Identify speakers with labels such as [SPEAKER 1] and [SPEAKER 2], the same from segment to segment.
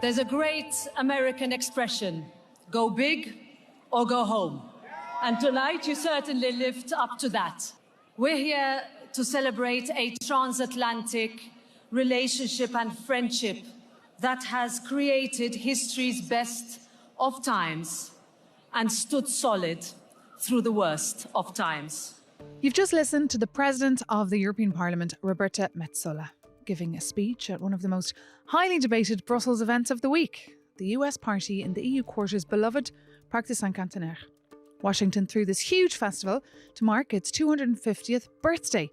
[SPEAKER 1] There's a great American expression, go big or go home. And tonight you certainly lived up to that. We're here to celebrate a transatlantic relationship and friendship that has created history's best of times and stood solid through the worst of times.
[SPEAKER 2] You've just listened to the President of the European Parliament, Roberta Metsola, giving a speech at one of the most highly debated Brussels events of the week, the US party in the EU quarter's beloved Parc des Cinquantenaires. Washington threw this huge festival to mark its 250th birthday.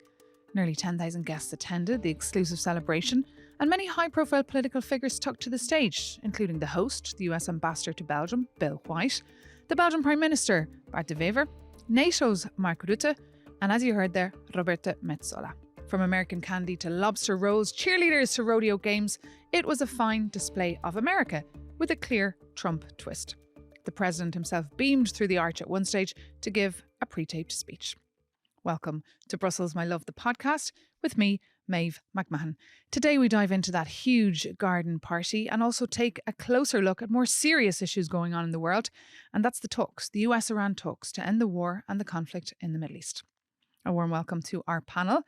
[SPEAKER 2] Nearly 10,000 guests attended the exclusive celebration, and many high-profile political figures took to the stage, including the host, the US Ambassador to Belgium, Bill White, the Belgian Prime Minister, Bart de Wever, NATO's Mark Rutte, and as you heard there, Roberta Metsola. From American candy to lobster rolls, cheerleaders to rodeo games, it was a fine display of America with a clear Trump twist. The president himself beamed through the arch at one stage to give a pre-taped speech. Welcome to Brussels, My Love, the podcast, with me, Maeve McMahon. Today we dive into that huge garden party and also take a closer look at more serious issues going on in the world, and that's the talks, the US-Iran talks to end the war and the conflict in the Middle East. A warm welcome to our panel.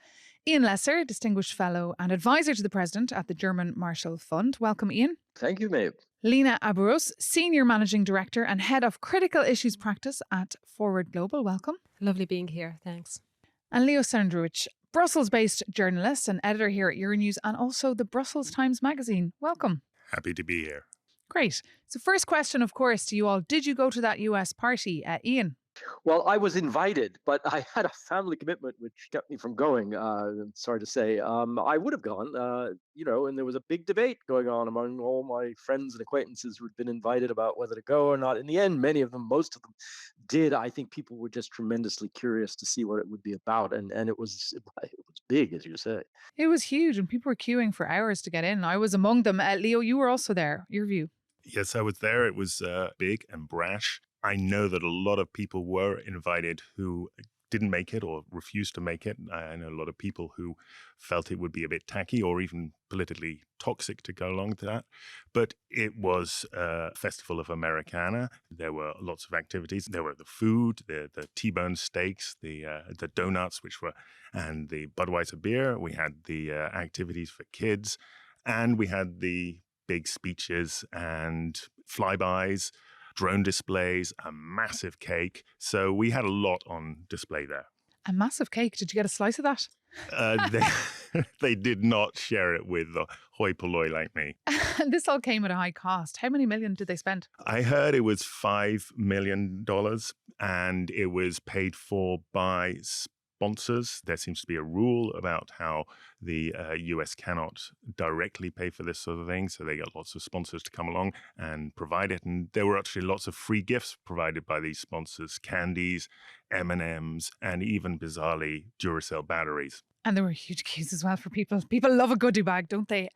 [SPEAKER 2] Ian Lesser, Distinguished Fellow and Advisor to the President at the German Marshall Fund. Welcome, Ian.
[SPEAKER 3] Thank you, Maeve.
[SPEAKER 2] Lena Aburos, Senior Managing Director and Head of Critical Issues Practice at Forward Global. Welcome.
[SPEAKER 4] Lovely being here. Thanks.
[SPEAKER 2] And Leo Sandrowicz, Brussels-based journalist and editor here at Euronews and also the Brussels Times Magazine. Welcome.
[SPEAKER 5] Happy to be here.
[SPEAKER 2] Great. So first question, of course, to you all. Did you go to that US party, Ian?
[SPEAKER 3] Well, I was invited, but I had a family commitment which kept me from going. Sorry to say. I would have gone, and there was a big debate going on among all my friends and acquaintances who'd been invited about whether to go or not. In the end, most of them did. I think people were just tremendously curious to see what it would be about. And it was big, as you say.
[SPEAKER 2] It was huge and people were queuing for hours to get in. I was among them. Leo, you were also there. Your view?
[SPEAKER 5] Yes, I was there. It was big and brash. I know that a lot of people were invited who didn't make it or refused to make it. I know a lot of people who felt it would be a bit tacky or even politically toxic to go along to that. But it was a festival of Americana. There were lots of activities. There were the food, the T-bone steaks, the donuts, and the Budweiser beer. We had the activities for kids, and we had the big speeches and flybys, drone displays, a massive cake. So we had a lot on display there.
[SPEAKER 2] A massive cake? Did you get a slice of that?
[SPEAKER 5] They did not share it with the hoi polloi like me.
[SPEAKER 2] This all came at a high cost. How many million did they spend?
[SPEAKER 5] I heard it was $5 million and it was paid for by sponsors. There seems to be a rule about how the US cannot directly pay for this sort of thing. So they get lots of sponsors to come along and provide it. And there were actually lots of free gifts provided by these sponsors, candies, M&Ms, and even bizarrely Duracell batteries.
[SPEAKER 2] And there were huge queues as well for people. People love a goodie bag, don't they?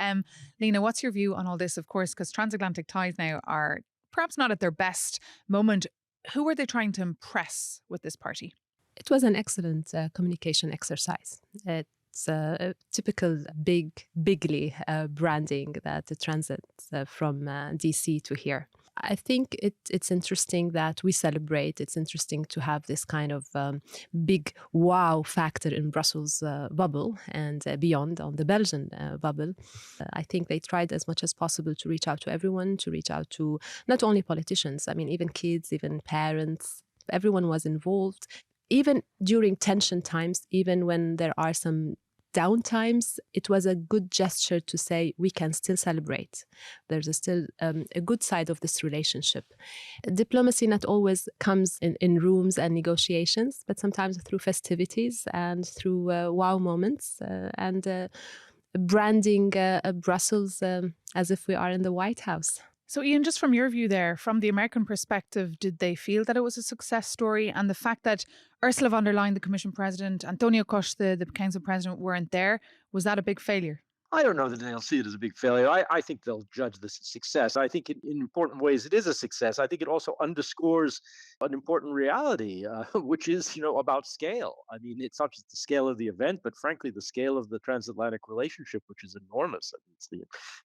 [SPEAKER 2] Lena, what's your view on all this? Of course, because transatlantic ties now are perhaps not at their best moment. Who were they trying to impress with this party?
[SPEAKER 4] It was an excellent communication exercise. It's a typical bigly branding that transits from DC to here. I think it's interesting that we celebrate. It's interesting to have this kind of big wow factor in Brussels bubble and beyond on the Belgian bubble. I think they tried as much as possible to reach out to everyone, to reach out to not only politicians, I mean, even kids, even parents. Everyone was involved. Even during tension times, even when there are some downtimes, it was a good gesture to say we can still celebrate. There's still a good side of this relationship. Diplomacy not always comes in rooms and negotiations, but sometimes through festivities and through wow moments and branding Brussels as if we are in the White House.
[SPEAKER 2] So Ian, just from your view there, from the American perspective, did they feel that it was a success story? And the fact that Ursula von der Leyen, the Commission President, Antonio Costa, the Council President, weren't there, was that a big failure?
[SPEAKER 3] I don't know that they'll see it as a big failure. I think they'll judge this as success. I think in important ways it is a success. I think it also underscores an important reality, which is, about scale. I mean, it's not just the scale of the event, but frankly, the scale of the transatlantic relationship, which is enormous. I mean, it's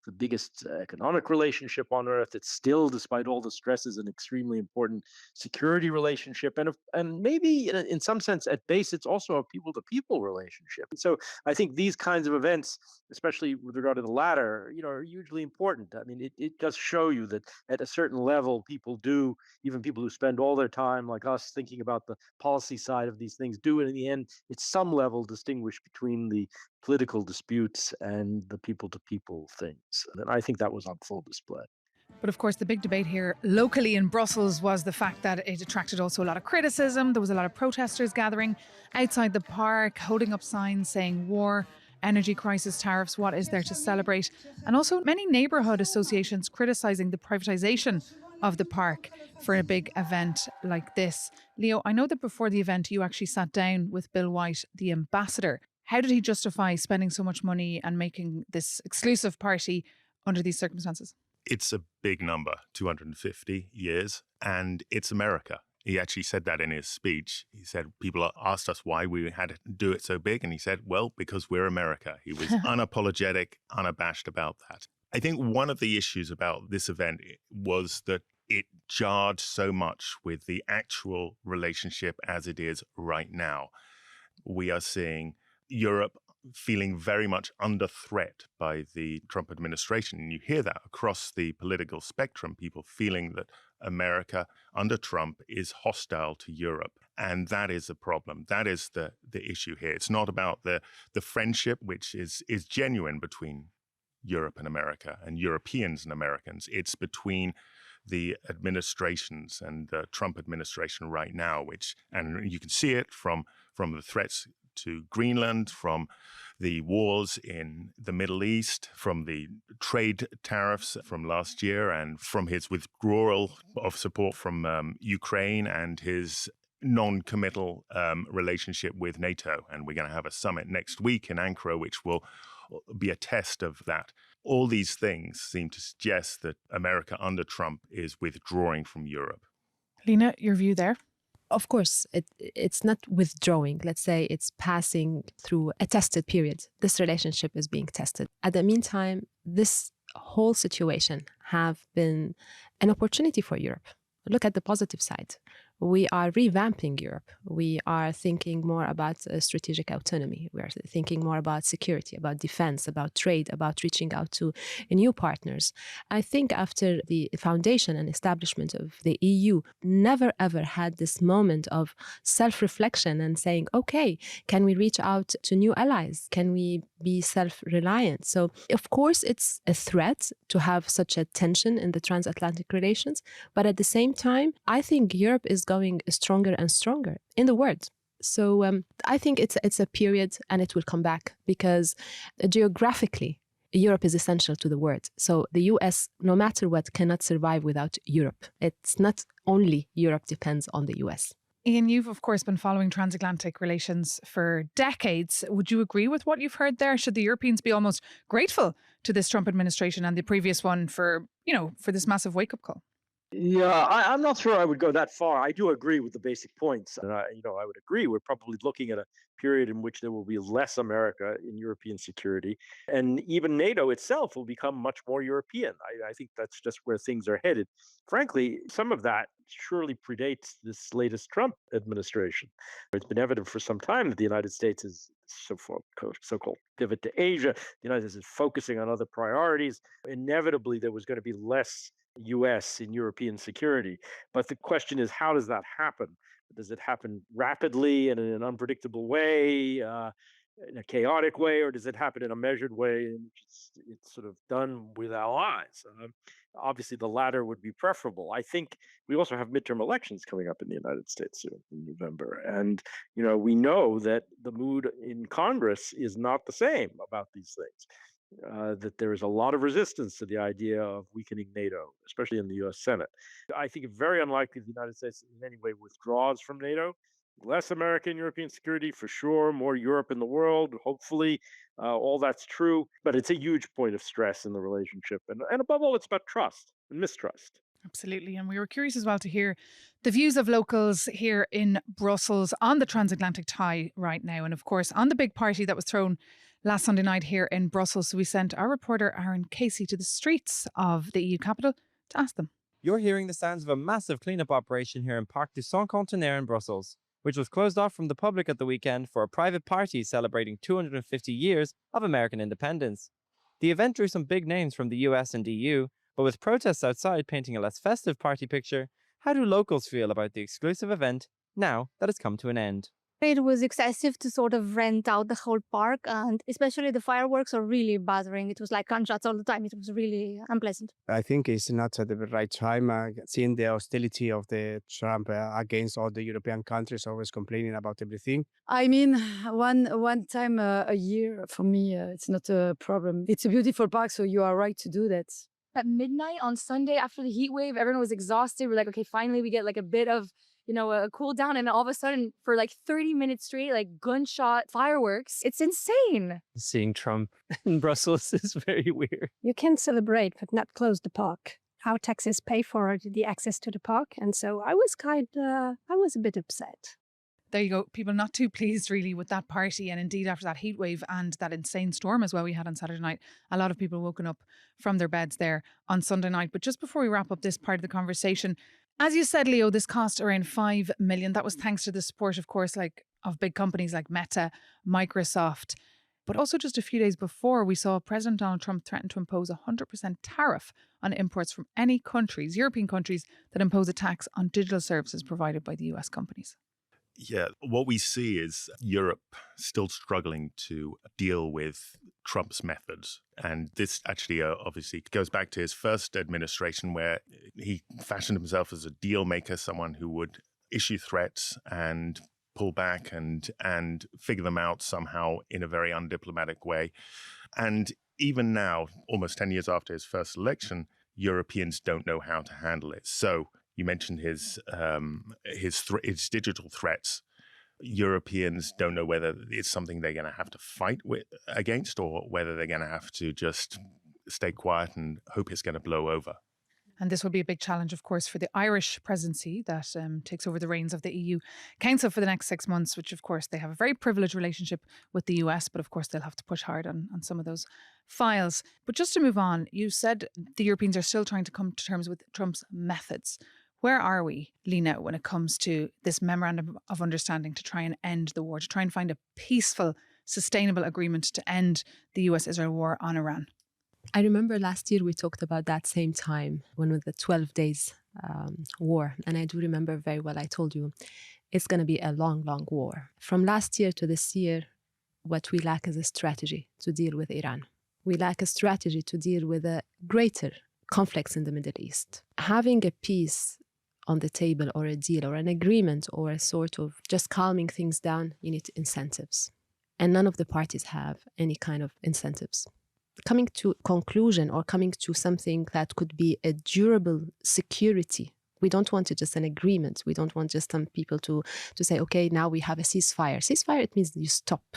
[SPEAKER 3] the biggest economic relationship on earth. It's still, despite all the stresses, an extremely important security relationship. And maybe in some sense, at base, it's also a people to people relationship. And so I think these kinds of events, especially with regard to the latter, are hugely important. I mean, it does show you that at a certain level, people do, even people who spend all their time, like us, thinking about the policy side of these things, do in the end, at some level, distinguish between the political disputes and the people to people things. And I think that was on full display.
[SPEAKER 2] But of course, the big debate here locally in Brussels was the fact that it attracted also a lot of criticism. There was a lot of protesters gathering outside the park, holding up signs saying war, energy crisis, tariffs, what is there to celebrate? And also many neighbourhood associations criticising the privatisation of the park for a big event like this. Leo, I know that before the event you actually sat down with Bill White, the ambassador. How did he justify spending so much money and making this exclusive party under these circumstances?
[SPEAKER 5] It's a big number, 250 years, and it's America. He actually said that in his speech. He said, people asked us why we had to do it so big. And he said, well, because we're America. He was unapologetic, unabashed about that. I think one of the issues about this event was that it jarred so much with the actual relationship as it is right now. We are seeing Europe feeling very much under threat by the Trump administration. And you hear that across the political spectrum, people feeling that America under Trump is hostile to Europe. And that is the problem. That is the issue here. It's not about the friendship, which is genuine between Europe and America and Europeans and Americans. It's between the administrations and the Trump administration right now, and you can see it from the threats to Greenland, from the wars in the Middle East, from the trade tariffs from last year, and from his withdrawal of support from Ukraine and his non-committal relationship with NATO. And we're going to have a summit next week in Ankara, which will be a test of that. All these things seem to suggest that America under Trump is withdrawing from Europe.
[SPEAKER 2] Lena, your view there?
[SPEAKER 4] Of course, it's not withdrawing. Let's say it's passing through a tested period. This relationship is being tested. At the meantime, this whole situation have been an opportunity for Europe. Look at the positive side. We are revamping Europe. We are thinking more about strategic autonomy. We are thinking more about security, about defense, about trade, about reaching out to new partners. I think after the foundation and establishment of the EU, never ever had this moment of self-reflection and saying, okay, can we reach out to new allies? Can we be self-reliant? So, of course, it's a threat to have such a tension in the transatlantic relations. But at the same time, I think Europe is going stronger and stronger in the world. So I think it's a period and it will come back because geographically, Europe is essential to the world. So the US, no matter what, cannot survive without Europe. It's not only Europe depends on the US.
[SPEAKER 2] Ian, you've of course been following transatlantic relations for decades. Would you agree with what you've heard there? Should the Europeans be almost grateful to this Trump administration and the previous one for this massive wake-up call?
[SPEAKER 3] Yeah, I'm not sure I would go that far. I do agree with the basic points. And I would agree we're probably looking at a period in which there will be less America in European security. And even NATO itself will become much more European. I think that's just where things are headed. Frankly, some of that surely predates this latest Trump administration. It's been evident for some time that the United States is so-called pivot to Asia. The United States is focusing on other priorities. Inevitably, there was going to be less US in European security. But the question is, how does that happen? Does it happen rapidly and in an unpredictable way, in a chaotic way, or does it happen in a measured way in which it's sort of done with allies? Obviously, the latter would be preferable. I think we also have midterm elections coming up in the United States soon in November. And, we know that the mood in Congress is not the same about these things. That there is a lot of resistance to the idea of weakening NATO, especially in the US Senate. I think it's very unlikely the United States in any way withdraws from NATO, Less American European security for sure, more Europe in the world, hopefully. All that's true. But it's a huge point of stress in the relationship. And above all, it's about trust and mistrust.
[SPEAKER 2] Absolutely. And we were curious as well to hear the views of locals here in Brussels on the transatlantic tie right now. And of course, on the big party that was thrown last Sunday night here in Brussels. So we sent our reporter Aaron Casey to the streets of the EU capital to ask them.
[SPEAKER 6] You're hearing the sounds of a massive cleanup operation here in Parc du Cinquantenaire in Brussels, which was closed off from the public at the weekend for a private party celebrating 250 years of American independence. The event drew some big names from the US and EU, but with protests outside painting a less festive party picture, how do locals feel about the exclusive event now that it's come to an end?
[SPEAKER 7] It was excessive to sort of rent out the whole park, and especially the fireworks are really bothering. It was like gunshots all the time. It was really unpleasant.
[SPEAKER 8] I think it's not at the right time, seeing the hostility of the Trump against all the European countries, always complaining about everything.
[SPEAKER 9] I mean, one time a year, for me, it's not a problem. It's a beautiful park, so you are right to do that.
[SPEAKER 10] At midnight on Sunday, after the heat wave, everyone was exhausted. We're like, okay, finally we get like a bit of a cool down, and all of a sudden for like 30 minutes straight, like gunshot fireworks. It's insane.
[SPEAKER 11] Seeing Trump in Brussels is very weird.
[SPEAKER 12] You can celebrate but not close the park. Our taxes pay for the access to the park, and so I was a bit upset.
[SPEAKER 2] There you go. People not too pleased really with that party, and indeed after that heat wave and that insane storm as well we had on Saturday night, a lot of people woken up from their beds there on Sunday night. But just before we wrap up this part of the conversation, as you said, Leo, this cost around 5 million. That was thanks to the support, of course, of big companies like Meta, Microsoft. But also just a few days before, we saw President Donald Trump threaten to impose a 100% tariff on imports from any countries, European countries, that impose a tax on digital services provided by the US companies.
[SPEAKER 5] Yeah, what we see is Europe still struggling to deal with Trump's methods. And this actually obviously goes back to his first administration, where he fashioned himself as a deal maker, someone who would issue threats and pull back and figure them out somehow in a very undiplomatic way. And even now, almost 10 years after his first election, Europeans don't know how to handle it. So you mentioned his digital threats. Europeans don't know whether it's something they're going to have to fight against, or whether they're going to have to just stay quiet and hope it's going to blow over.
[SPEAKER 2] And this will be a big challenge, of course, for the Irish presidency that takes over the reins of the EU Council for the next 6 months, which, of course, they have a very privileged relationship with the US, but of course, they'll have to push hard on some of those files. But just to move on, you said the Europeans are still trying to come to terms with Trump's methods. Where are we, Lena, when it comes to this memorandum of understanding to try and end the war, to try and find a peaceful, sustainable agreement to end the US-Israel war on Iran?
[SPEAKER 4] I remember last year we talked about that same time, when with the 12 days war. And I do remember very well, I told you, it's going to be a long, long war. From last year to this year, what we lack is a strategy to deal with Iran. We lack a strategy to deal with the greater conflicts in the Middle East. Having a peace on the table, or a deal or an agreement, or a sort of just calming things down, you need incentives. And none of the parties have any kind of incentives. Coming to conclusion, or coming to something that could be a durable security. We don't want just an agreement. We don't want just some people to say, okay, now we have a ceasefire. Ceasefire, it means you stop.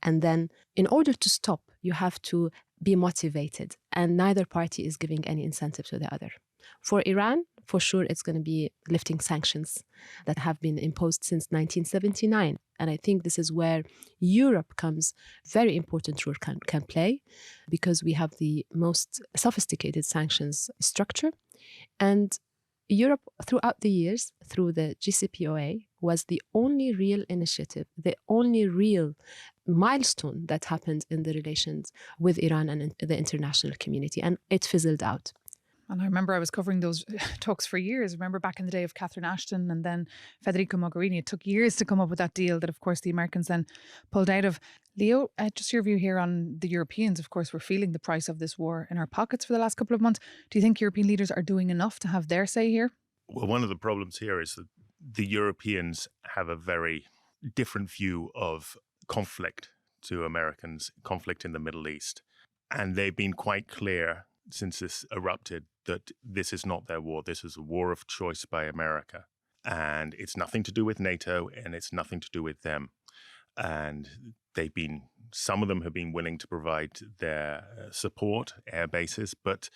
[SPEAKER 4] And then in order to stop, you have to be motivated. And neither party is giving any incentive to the other. For Iran, for sure, it's going to be lifting sanctions that have been imposed since 1979. And I think this is where Europe comes very important role can play, because we have the most sophisticated sanctions structure. And Europe, throughout the years, through the JCPOA, was the only real initiative, the only real milestone that happened in the relations with Iran and the international community. And it fizzled out.
[SPEAKER 2] And I remember I was covering those talks for years. I remember back in the day of Catherine Ashton and then Federico Mogherini. It took years to come up with that deal that, of course, the Americans then pulled out of. Leo, just your view here on the Europeans. Of course, we're feeling the price of this war in our pockets for the last couple of months. Do you think European leaders are doing enough to have their say here?
[SPEAKER 5] Well, one of the problems here is that the Europeans have a very different view of conflict to Americans, conflict in the Middle East. And they've been quite clear since this erupted that this is not their war. This is a war of choice by America. And it's nothing to do with NATO, and it's nothing to do with them. And some of them have been willing to provide their support, air bases, but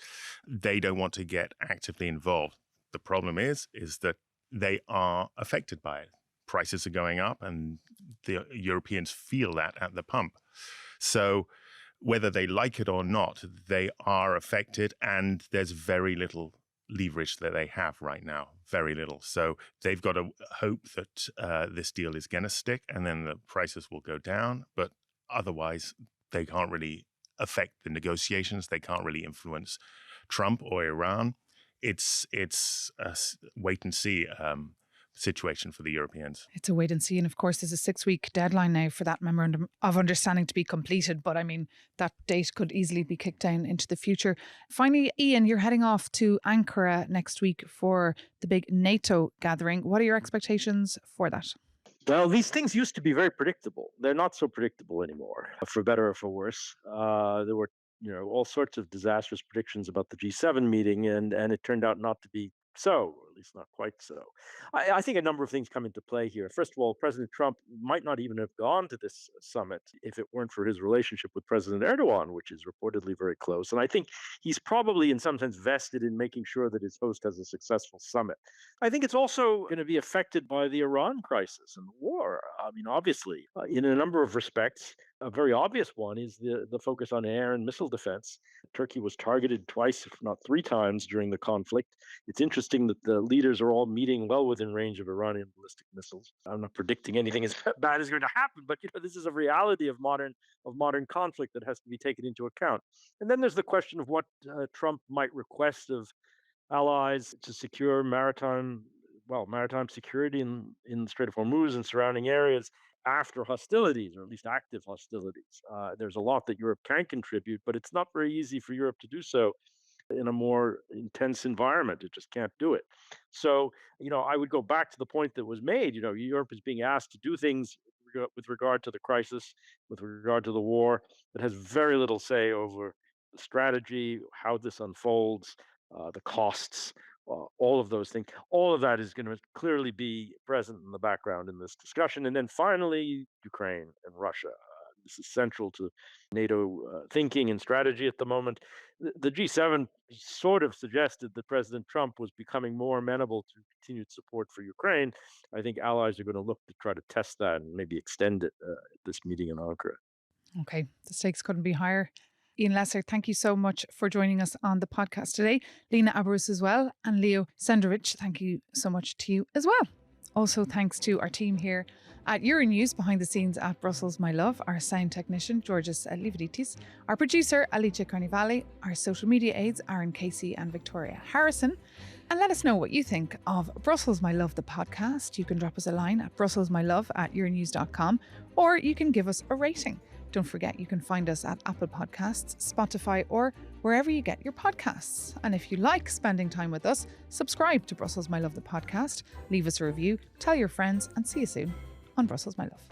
[SPEAKER 5] they don't want to get actively involved. The problem is that they are affected by it. Prices are going up, and the Europeans feel that at the pump. So whether they like it or not, they are affected, and there's very little leverage that they have right now, very little. So they've got to hope that this deal is going to stick, and then the prices will go down. But otherwise, they can't really affect the negotiations. They can't really influence Trump or Iran. It's a wait and see situation for the Europeans.
[SPEAKER 2] It's a wait and see. And of course, there's a 6-week deadline now for that memorandum of understanding to be completed. But I mean, that date could easily be kicked down into the future. Finally, Ian, you're heading off to Ankara next week for the big NATO gathering. What are your expectations for that?
[SPEAKER 3] Well, these things used to be very predictable. They're not so predictable anymore, for better or for worse. There were all sorts of disastrous predictions about the G7 meeting, and it turned out not to be so, or at least not quite so. I think a number of things come into play here. First of all, President Trump might not even have gone to this summit if it weren't for his relationship with President Erdogan, which is reportedly very close. And I think he's probably in some sense vested in making sure that his host has a successful summit. I think it's also going to be affected by the Iran crisis and the war. I mean, obviously, in a number of respects, a very obvious one is the focus on air and missile defense. Turkey was targeted twice, if not 3 times, during the conflict. It's interesting that the leaders are all meeting well within range of Iranian ballistic missiles. I'm not predicting anything as bad is going to happen, but this is a reality of modern conflict that has to be taken into account. And then there's the question of what Trump might request of allies to secure maritime security in the Strait of Hormuz and surrounding areas after hostilities, or at least active hostilities. There's a lot that Europe can contribute, but it's not very easy for Europe to do so in a more intense environment. It just can't do it. So, I would go back to the point that was made. Europe is being asked to do things with regard to the crisis, with regard to the war, that has very little say over the strategy, how this unfolds, the costs, all of those things. All of that is going to clearly be present in the background in this discussion. And then finally, Ukraine and Russia. This is central to NATO thinking and strategy at the moment. The G7 sort of suggested that President Trump was becoming more amenable to continued support for Ukraine. I think allies are going to look to try to test that and maybe extend it at this meeting in Ankara.
[SPEAKER 2] Okay, the stakes couldn't be higher. Ian Lesser, thank you so much for joining us on the podcast today. Lena Abarus as well, and Leo Senderich, thank you so much to you as well. Also, thanks to our team here at Euronews, behind the scenes at Brussels, my love, our sound technician, Georges Lividitis, our producer, Alicia Carnivale, our social media aides, Aaron Casey and Victoria Harrison. And let us know what you think of Brussels, my love, the podcast. You can drop us a line at brusselsmylove@euronews.com, or you can give us a rating. Don't forget, you can find us at Apple Podcasts, Spotify, or wherever you get your podcasts. And if you like spending time with us, subscribe to Brussels, my love, the podcast, leave us a review, tell your friends, and see you soon on Brussels, my love.